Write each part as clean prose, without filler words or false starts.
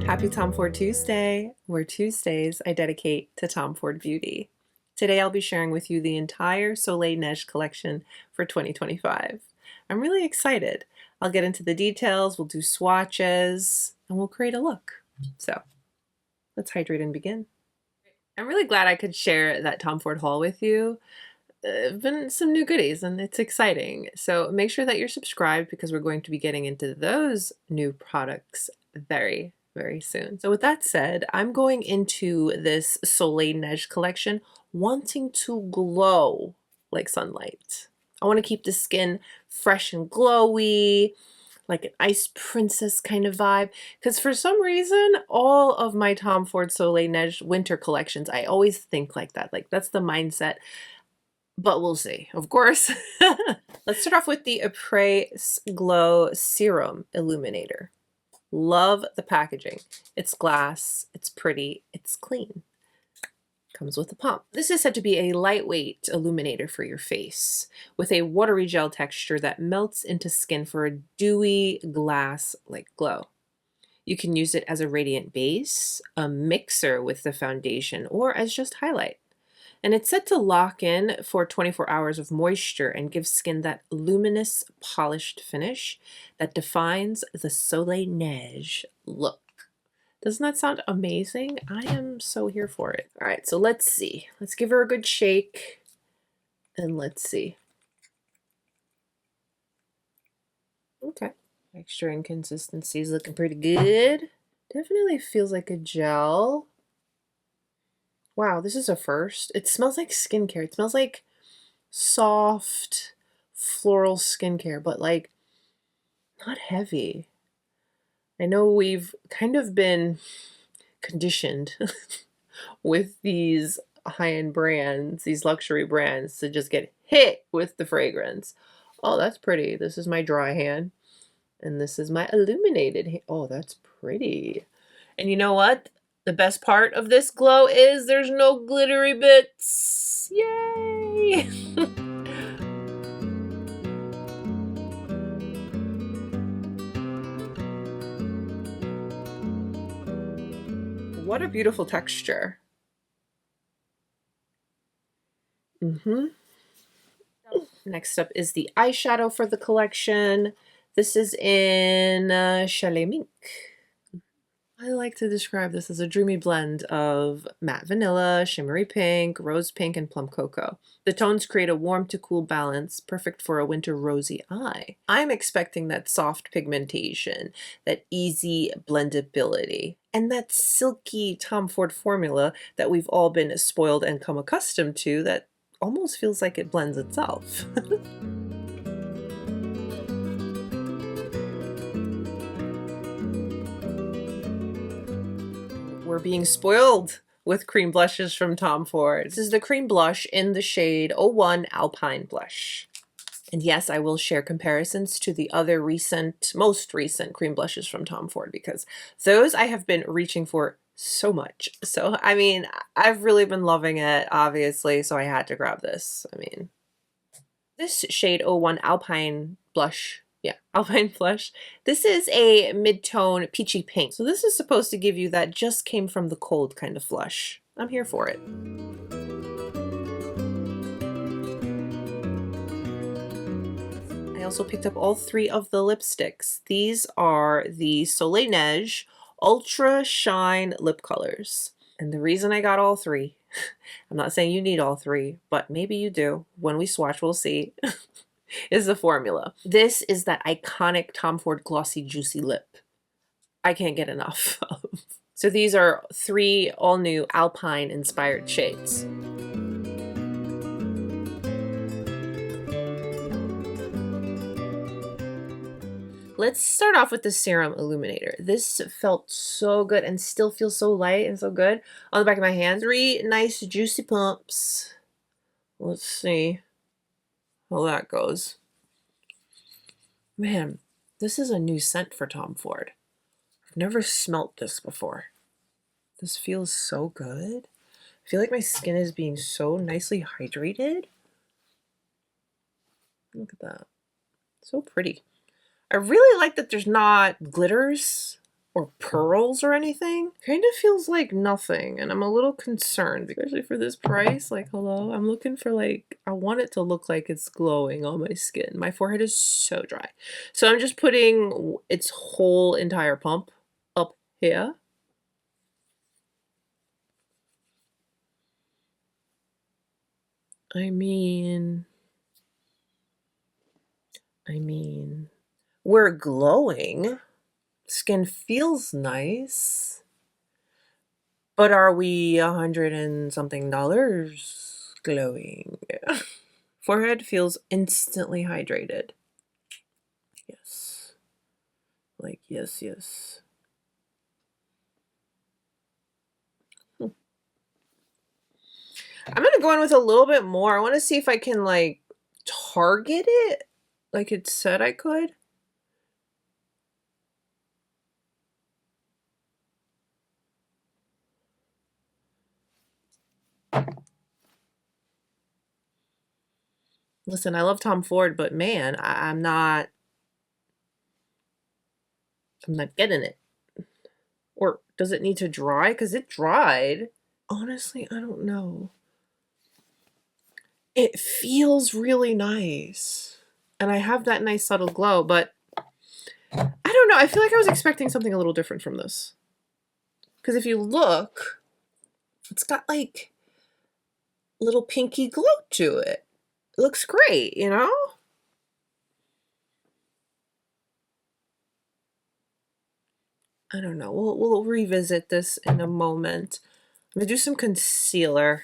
Happy Tom Ford Tuesday, where Tuesdays I dedicate to Tom Ford beauty. Today I'll be sharing with you the entire Soleil Neige collection for 2025. I'm really excited. I'll get into the details, we'll do swatches, and we'll create a look. So let's hydrate and begin. I'm really glad I could share that Tom Ford haul with you. Been some new goodies and it's exciting. So make sure that you're subscribed because we're going to be getting into those new products very soon. So with that said, I'm going into this Soleil Neige collection wanting to glow like sunlight. I want to keep the skin fresh and glowy, like an ice princess kind of vibe. Because for some reason, all of my Tom Ford Soleil Neige winter collections, I always think like that. Like that's the mindset. But we'll see, of course. Let's start off with the Après Glow Serum Illuminator. Love the packaging. It's glass, it's pretty, it's clean. Comes with a pump. This is said to be a lightweight illuminator for your face with a watery gel texture that melts into skin for a dewy glass-like glow. You can use it as a radiant base, a mixer with the foundation, or as just highlight. And it's said to lock in for 24 hours of moisture and give skin that luminous, polished finish that defines the Soleil Neige look. Doesn't that sound amazing? I am so here for it. All right, so let's see. Let's give her a good shake and let's see. Okay, texture and consistency is looking pretty good. Definitely feels like a gel. Wow, this is a first. It smells like skincare. It smells like soft floral skincare, but like not heavy. I know we've kind of been conditioned with these high-end brands, these luxury brands, to just get hit with the fragrance. Oh, that's pretty. This is my dry hand, and this is my illuminated hand. Oh, that's pretty. And you know what? The best part of this glow is there's no glittery bits. Yay! What a beautiful texture. Next up is the eyeshadow for the collection. This is in Chalet Mink. I like to describe this as a dreamy blend of matte vanilla, shimmery pink, rose pink, and plum cocoa. The tones create a warm to cool balance, perfect for a winter rosy eye. I'm expecting that soft pigmentation, that easy blendability, and that silky Tom Ford formula that we've all been spoiled and come accustomed to that almost feels like it blends itself. We're being spoiled with cream blushes from Tom Ford. This is the cream blush in the shade 01 Alpine Blush. And yes, I will share comparisons to the other most recent cream blushes from Tom Ford because those I have been reaching for so much. So, I mean, I've really been loving it, obviously, so I had to grab this. I mean, this shade 01 Alpine Blush, yeah, Alpine Blush. This is a mid-tone peachy pink. So this is supposed to give you that just came from the cold kind of flush. I'm here for it. I also picked up all three of the lipsticks. These are the Soleil Neige Ultra Shine lip colors. And the reason I got all three, I'm not saying you need all three, but maybe you do. When we swatch, we'll see. Is the formula. This is that iconic Tom Ford glossy juicy lip I can't get enough of. So these are three all new Alpine inspired shades. Let's start off with the Serum Illuminator. This felt so good and still feels so light and so good on the back of my hand. Three nice juicy pumps. Let's see how that goes. Man, this is a new scent for Tom Ford. I've never smelt this before. This feels so good. I feel like my skin is being so nicely hydrated. Look at that. So pretty. I really like that there's not glitters or pearls or anything. Kind of feels like nothing, and I'm a little concerned, especially for this price. Like, hello, I'm looking for like, I want it to look like it's glowing on my skin. My forehead is so dry. So I'm just putting its whole entire pump up here. I mean, we're glowing. Skin feels nice. But are we $100 and something glowing? Forehead feels instantly hydrated. Yes. Like, yes, yes. I'm gonna go in with a little bit more. I want to see if I can like target it like it said I could. Listen, I love Tom Ford, but man, I'm not getting it. Or does it need to dry? Because it dried. Honestly, I don't know. It feels really nice. And I have that nice subtle glow, but I don't know. I feel like I was expecting something a little different from this. Because if you look, it's got like little pinky glow to it. It looks great, you know? I don't know. We'll revisit this in a moment. I'm gonna do some concealer.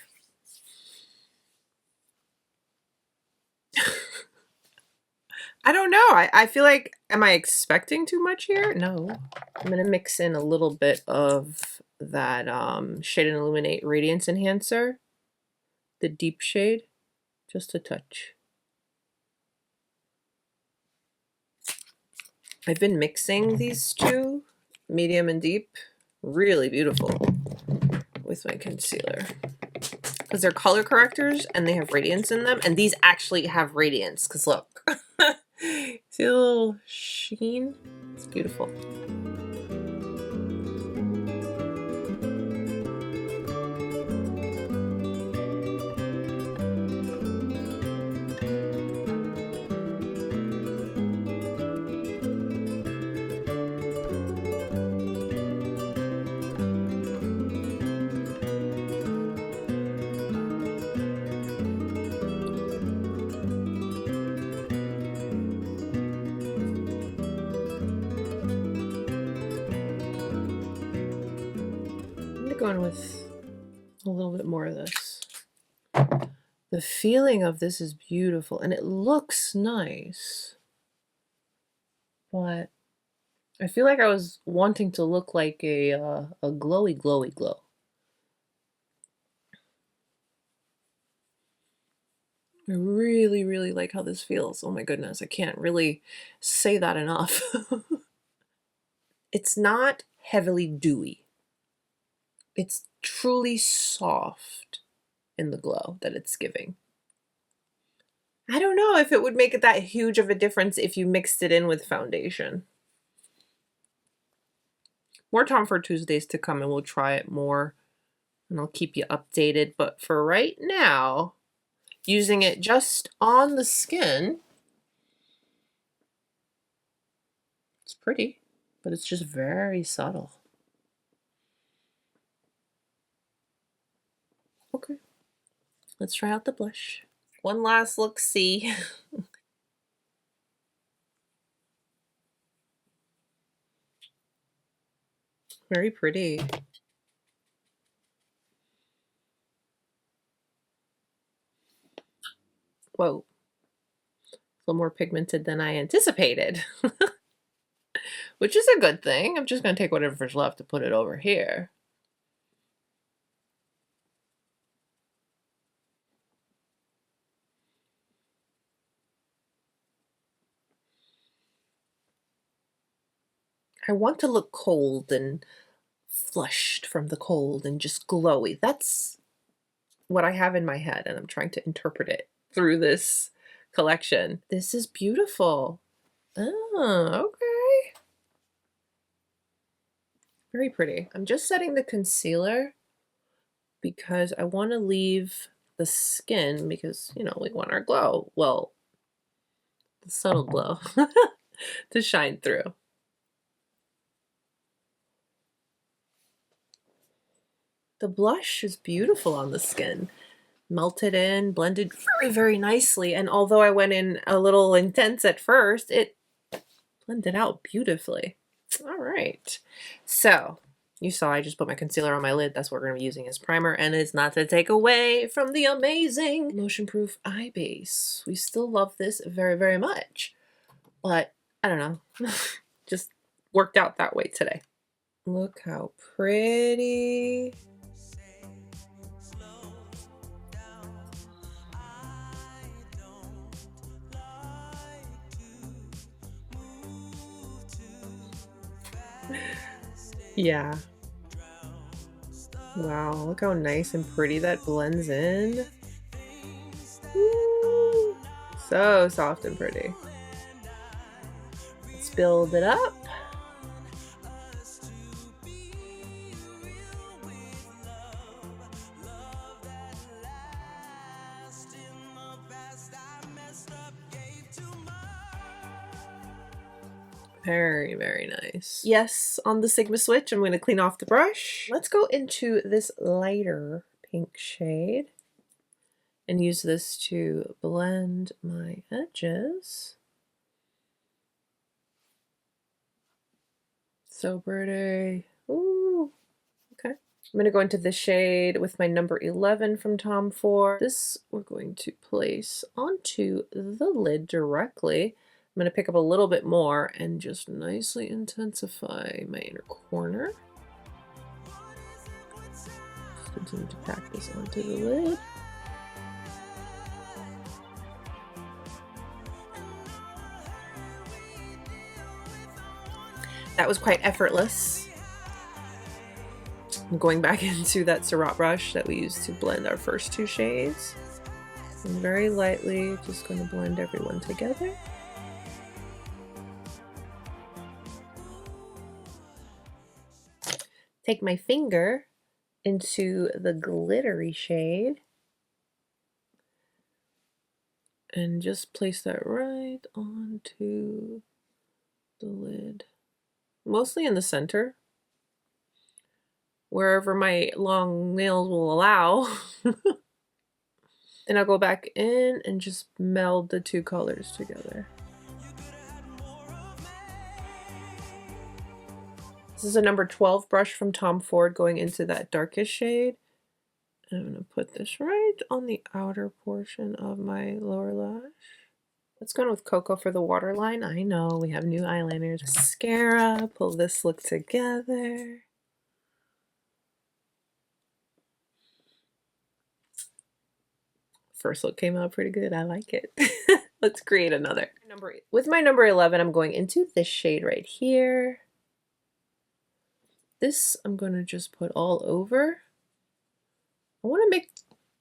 I don't know. I feel like, am I expecting too much here? No. I'm gonna mix in a little bit of that Shade and Illuminate Radiance Enhancer, the deep shade, just a touch. I've been mixing these two, medium and deep, really beautiful with my concealer. Because they're color correctors and they have radiance in them, and these actually have radiance, because look. See the little sheen? It's beautiful. Going with a little bit more of this. The feeling of this is beautiful and it looks nice, but I feel like I was wanting to look like a glowy glow. I really like how this feels. Oh my goodness, I can't really say that enough. It's not heavily dewy. It's truly soft in the glow that it's giving. I don't know if it would make it that huge of a difference if you mixed it in with foundation. More Tom Ford Tuesdays to come and we'll try it more and I'll keep you updated. But for right now, using it just on the skin, it's pretty, but it's just very subtle. Okay, let's try out the blush. One last look-see. Very pretty. Whoa. A little more pigmented than I anticipated. Which is a good thing. I'm just going to take whatever's left to put it over here. I want to look cold and flushed from the cold and just glowy. That's what I have in my head, and I'm trying to interpret it through this collection. This is beautiful. Oh, okay. Very pretty. I'm just setting the concealer because I want to leave the skin, because, you know, we want our glow, well, the subtle glow, to shine through. The blush is beautiful on the skin. Melted in, blended very, very nicely. And although I went in a little intense at first, it blended out beautifully. All right. So you saw I just put my concealer on my lid. That's what we're going to be using as primer. And it's not to take away from the amazing Motion Proof Eye Base. We still love this very, very much. But I don't know. Just worked out that way today. Look how pretty. Yeah. Wow, look how nice and pretty that blends in. Woo! So soft and pretty. Let's build it up. Very, very nice. Yes, on the Sigma switch, I'm going to clean off the brush. Let's go into this lighter pink shade and use this to blend my edges. So pretty. Ooh, okay. I'm going to go into this shade with my number 11 from Tom Ford. This we're going to place onto the lid directly. I'm going to pick up a little bit more and just nicely intensify my inner corner. Just continue to pack this onto the lid. That was quite effortless. I'm going back into that Ciroc brush that we used to blend our first two shades. And very lightly, just going to blend everyone together. Take my finger into the glittery shade and just place that right onto the lid. Mostly in the center, wherever my long nails will allow. And I'll go back in and just meld the two colors together. This is a number 12 brush from Tom Ford going into that darkest shade. I'm going to put this right on the outer portion of my lower lash. Let's go in with Cocoa for the waterline. I know, we have new eyeliners. Mascara, pull this look together. First look came out pretty good. I like it. Let's create another. With my number 11, I'm going into this shade right here. This I'm going to just put all over. I want to make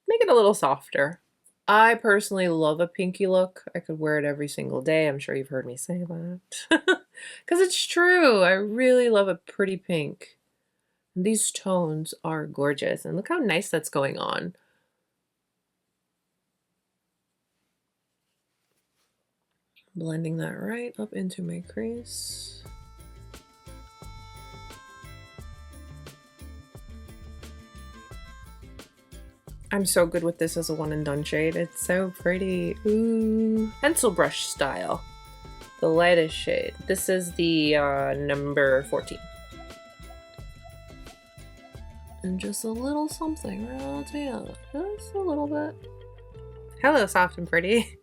it a little softer. I personally love a pinky look. I could wear it every single day. I'm sure you've heard me say that. Because it's true. I really love a pretty pink. These tones are gorgeous. And look how nice that's going on. Blending that right up into my crease. I'm so good with this as a one and done shade. It's so pretty. Ooh. Pencil brush style. The lightest shade. This is the number 14. And just a little something right on the end. Just a little bit. Hello, soft and pretty.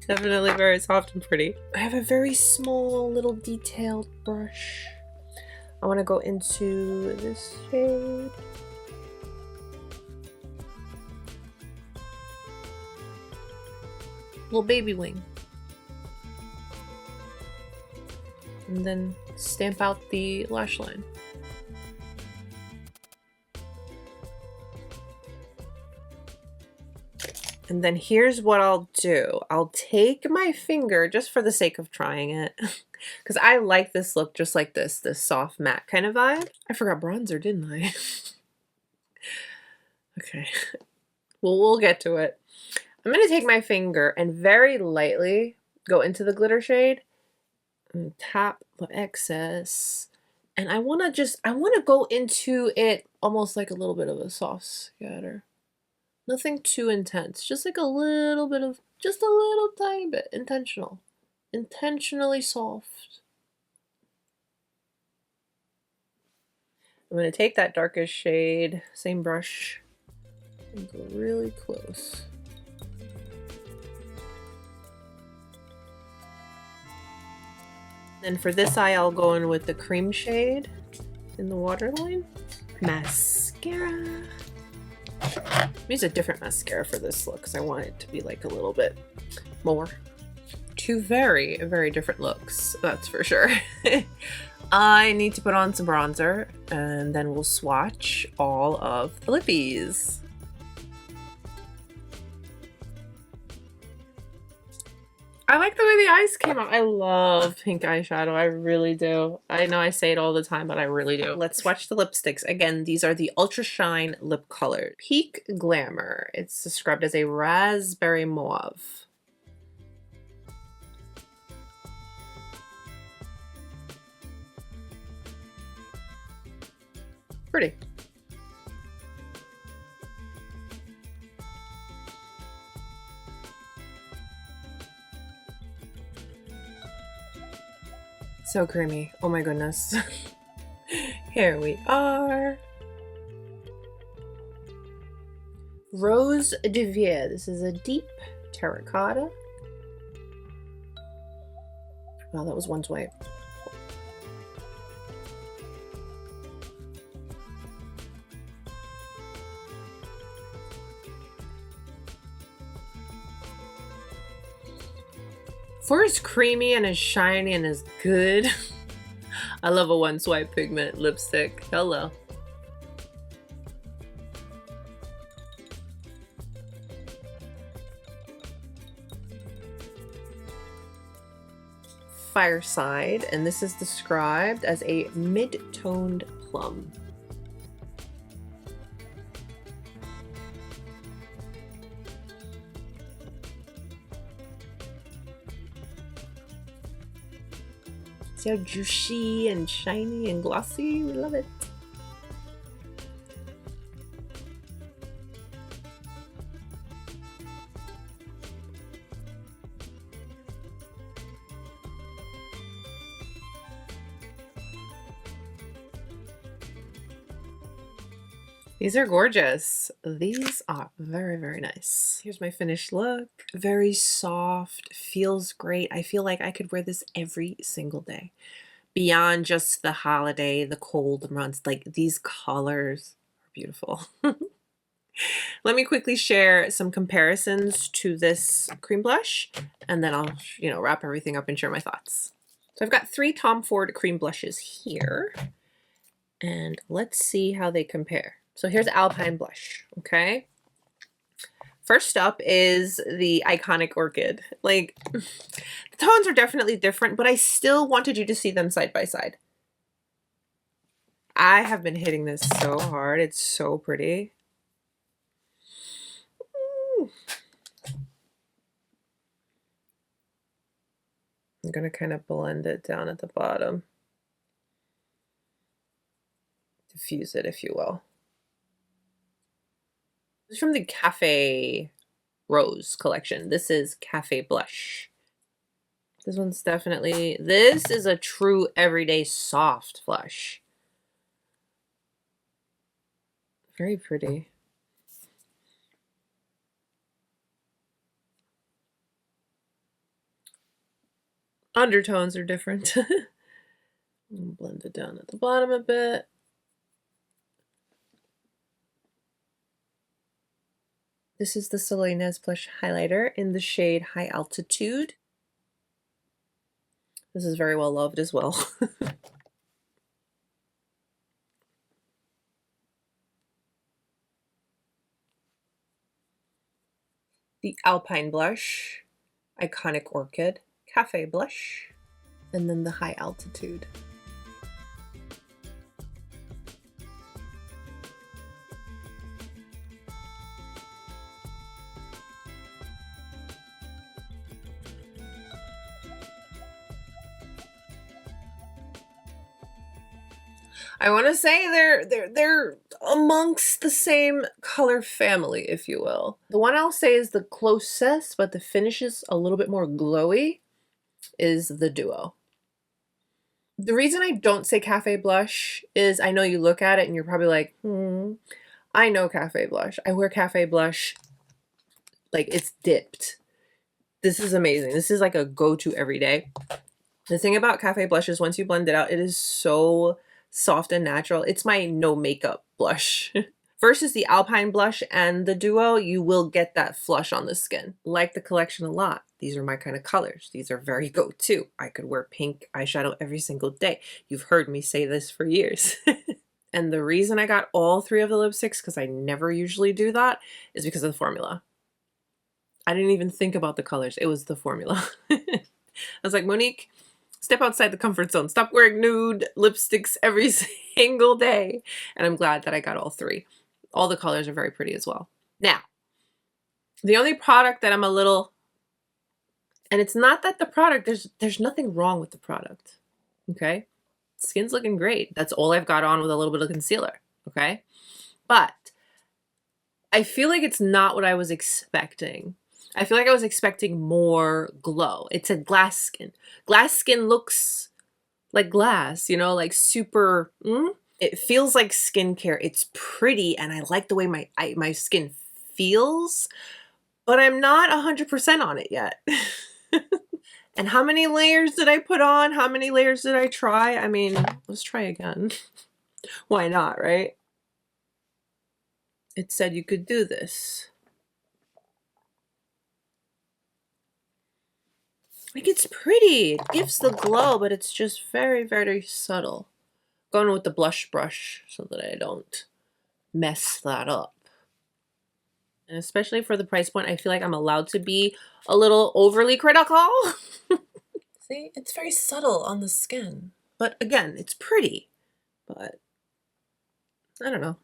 Definitely very soft and pretty. I have a very small little detailed brush. I want to go into this shade. Little baby wing. And then stamp out the lash line. And then here's what I'll do. I'll take my finger, just for the sake of trying it, because I like this look just like this soft matte kind of vibe. I forgot bronzer, didn't I? Okay, well, we'll get to it. I'm going to take my finger and very lightly go into the glitter shade and tap the excess. And I want to go into it almost like a little bit of a soft scatter. Nothing too intense, just like a little bit of, just a little tiny bit, intentional. Intentionally soft. I'm going to take that darkest shade, same brush, and go really close. Then for this eye, I'll go in with the cream shade in the waterline. Mascara. I use a different mascara for this look because I want it to be like a little bit more. Two very, very different looks, that's for sure. I need to put on some bronzer and then we'll swatch all of the lippies. I like the way the eyes came out. I love pink eyeshadow. I really do. I know I say it all the time, but I really do. Let's swatch the lipsticks. Again, these are the Ultra Shine Lip Color. Peak Glamour. It's described as a raspberry mauve. Pretty. So creamy. Oh my goodness. Here we are. Rose de Vie. This is a deep terracotta. Wow, that was one swipe. For as creamy and as shiny and as good, I love a one swipe pigment lipstick. Hello. Fireside, and this is described as a mid-toned plum. See how juicy and shiny and glossy? We love it. These are gorgeous. These are very, very nice. Here's my finished look. Very soft, feels great. I feel like I could wear this every single day. Beyond just the holiday, the cold months, like these colors are beautiful. Let me quickly share some comparisons to this cream blush, and then I'll, wrap everything up and share my thoughts. So I've got 3 Tom Ford cream blushes here, and let's see how they compare. So here's Alpine Blush, okay? First up is the iconic Orchid. Like, the tones are definitely different, but I still wanted you to see them side by side. I have been hitting this so hard. It's so pretty. I'm going to kind of blend it down at the bottom. Diffuse it, if you will. This is from the Cafe Rose collection. This is Cafe Blush. This one's definitely, this is a true everyday soft blush. Very pretty. Undertones are different. Blend it down at the bottom a bit. This is the Soleil Neige Blush Highlighter in the shade High Altitude. This is very well loved as well. the Alpine Blush, Iconic Orchid, Cafe Blush, and then the High Altitude. I want to say they're amongst the same color family, if you will. The one I'll say is the closest, but the finish is a little bit more glowy, is the Duo. The reason I don't say Cafe Blush is I know you look at it and you're probably like, I know Cafe Blush. I wear Cafe Blush like it's dipped. This is amazing. This is like a go-to every day. The thing about Cafe Blush is once you blend it out, it is so soft and natural. It's my no makeup blush. Versus the Alpine Blush and the Duo, you will get that flush on the skin. Like the collection a lot. These are my kind of colors. These are very go-to. I could wear pink eyeshadow every single day. You've heard me say this for years. And the reason I got all three of the lipsticks, because I never usually do that, is because of the formula. I didn't even think about the colors. It was the formula. I was like, Monique, step outside the comfort zone. Stop wearing nude lipsticks every single day. And I'm glad that I got all three. All the colors are very pretty as well. Now, the only product that I'm a little, and it's not that the product, there's nothing wrong with the product, okay? Skin's looking great. That's all I've got on with a little bit of concealer, okay? But I feel like it's not what I was expecting. I feel like I was expecting more glow. It's a glass skin. Glass skin looks like glass, you know, like super, it feels like skincare. It's pretty and I like the way my skin feels, but I'm not 100% on it yet. And how many layers did I put on? How many layers did I try? I mean, let's try again. Why not, right? It said you could do this. Like, it's pretty. It gives the glow, but it's just very, very subtle. Going with the blush brush so that I don't mess that up. And especially for the price point, I feel like I'm allowed to be a little overly critical. See, it's very subtle on the skin. But again, it's pretty. But I don't know.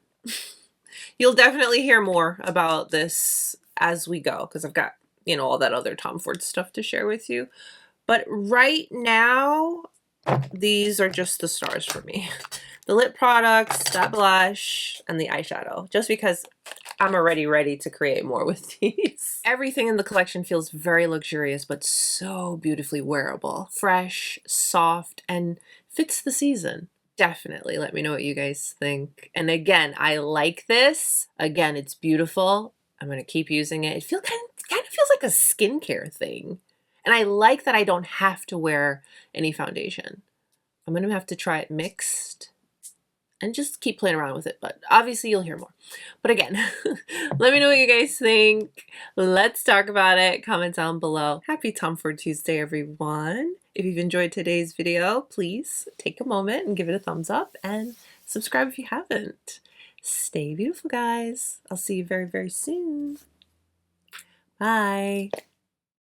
You'll definitely hear more about this as we go, because I've got, you know, all that other Tom Ford stuff to share with you. But right now, these are just the stars for me. The lip products, that blush, and the eyeshadow. Just because I'm already ready to create more with these. Everything in the collection feels very luxurious, but so beautifully wearable. Fresh, soft, and fits the season. Definitely let me know what you guys think. And again, I like this. Again, it's beautiful. I'm going to keep using it. It kind of feels like a skincare thing. And I like that I don't have to wear any foundation. I'm going to have to try it mixed and just keep playing around with it. But obviously you'll hear more. But again, let me know what you guys think. Let's talk about it. Comment down below. Happy Tom Ford Tuesday, everyone. If you've enjoyed today's video, please take a moment and give it a thumbs up and subscribe if you haven't. Stay beautiful, guys. I'll see you very, very soon. Bye.